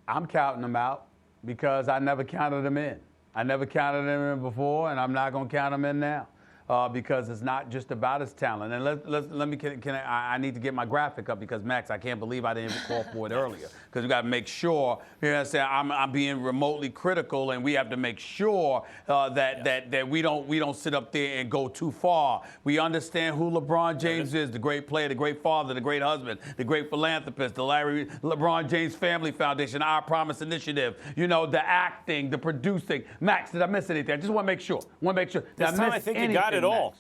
I'm counting them out because I never counted them in. I never counted them in before, and I'm not going to count them in now. Because it's not just about his talent. And let me, I need to get my graphic up because, Max, I can't believe I didn't even call for it earlier. Because we got to make sure, you know what I'm saying, I'm being remotely critical, and we have to make sure that we don't sit up there and go too far. We understand who LeBron James is, the great player, the great father, the great husband, the great philanthropist, the LeBron James Family Foundation, Our Promise Initiative, you know, the acting, the producing. Max, did I miss anything? I just want to make sure. Did I miss I think anything? You got it all.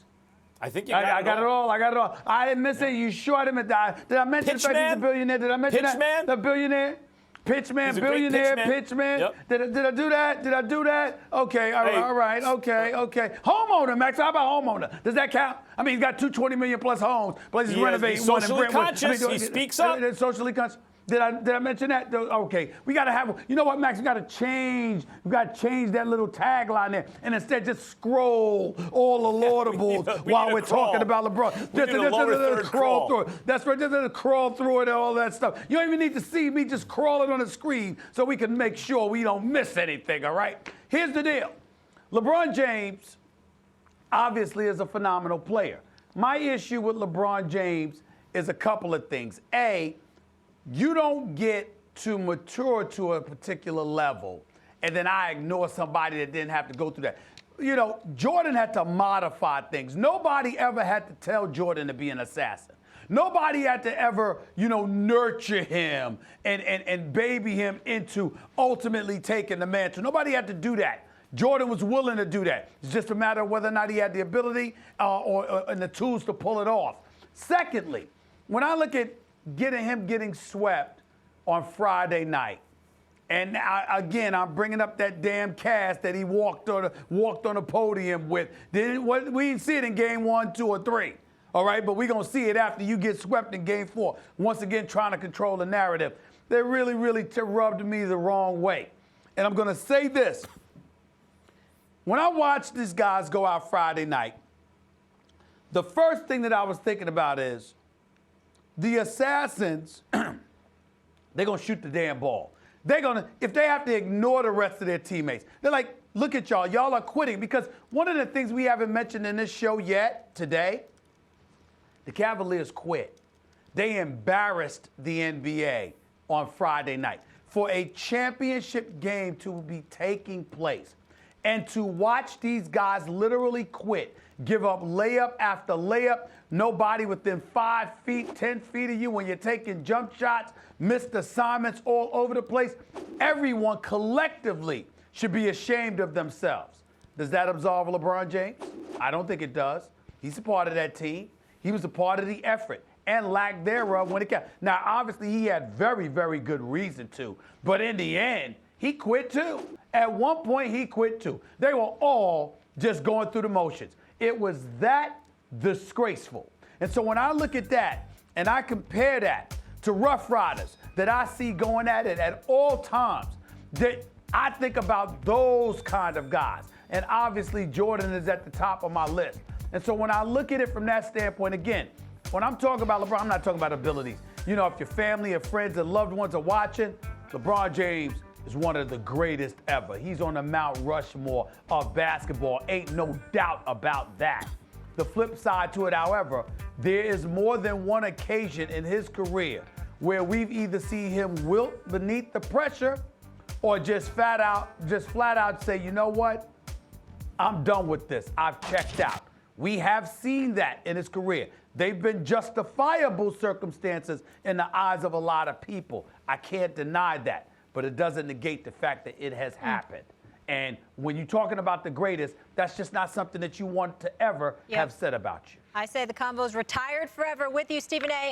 I think you got it all. I got it all. I got it all. I didn't miss it. You sure I didn't? Did I mention the fact he's a billionaire? Did I mention that? The billionaire? Pitchman, billionaire, pitchman. Yep. Did I do that? Did I do that? Okay, all right, okay. Homeowner, Max, how about homeowner? Does that count? I mean, he's got 220 million plus homes, but he's renovating. He's socially conscious. He speaks up. Socially conscious. Did I mention that? Okay. We got to have, you know what, Max? We got to change that little tagline there and instead just scroll all the laudables while we're talking about LeBron. Just crawl through it. That's right. Just crawl through it and all that stuff. You don't even need to see me just crawl it on the screen so we can make sure we don't miss anything, all right? Here's the deal. LeBron James obviously is a phenomenal player. My issue with LeBron James is a couple of things. A, you don't get to mature to a particular level, and then I ignore somebody that didn't have to go through that. You know, Jordan had to modify things. Nobody ever had to tell Jordan to be an assassin. Nobody had to ever, you know, nurture him and baby him into ultimately taking the mantle. Nobody had to do that. Jordan was willing to do that. It's just a matter of whether or not he had the ability and the tools to pull it off. Secondly, when I look at him getting swept on Friday night. And I'm bringing up that damn cast that he walked on a podium with. We didn't see it in game 1, 2, or 3. All right, but we're going to see it after you get swept in game 4. Once again, trying to control the narrative. They really rubbed me the wrong way. And I'm going to say this. When I watched these guys go out Friday night, the first thing that I was thinking about is, the assassins, they're going to shoot the damn ball. They're going to, if they have to ignore the rest of their teammates, they're like, look at y'all. Y'all are quitting. Because one of the things we haven't mentioned in this show yet today, the Cavaliers quit. They embarrassed the NBA on Friday night for a championship game to be taking place. And to watch these guys literally quit, give up layup after layup, nobody within 5 feet, 10 feet of you when you're taking jump shots, missed assignments all over the place. Everyone collectively should be ashamed of themselves. Does that absolve LeBron James? I don't think it does. He's a part of that team. He was a part of the effort and lack thereof when it came. Now, obviously, he had very, very good reason to, but in the end, he quit too. At one point, he quit too. They were all just going through the motions. It was that disgraceful. And so when I look at that and I compare that to Rough Riders that I see going at it at all times, that I think about those kind of guys. And obviously, Jordan is at the top of my list. And so when I look at it from that standpoint, again, when I'm talking about LeBron, I'm not talking about abilities. You know, if your family or friends and loved ones are watching, LeBron James is one of the greatest ever. He's on the Mount Rushmore of basketball. Ain't no doubt about that. The flip side to it, however, there is more than one occasion in his career where we've either seen him wilt beneath the pressure or just flat out say, you know what? I'm done with this. I've checked out. We have seen that in his career. They've been justifiable circumstances in the eyes of a lot of people. I can't deny that. But it doesn't negate the fact that it has happened. And when you're talking about the greatest, that's just not something that you want to ever have said about you. I say the convo's retired forever with you, Stephen A.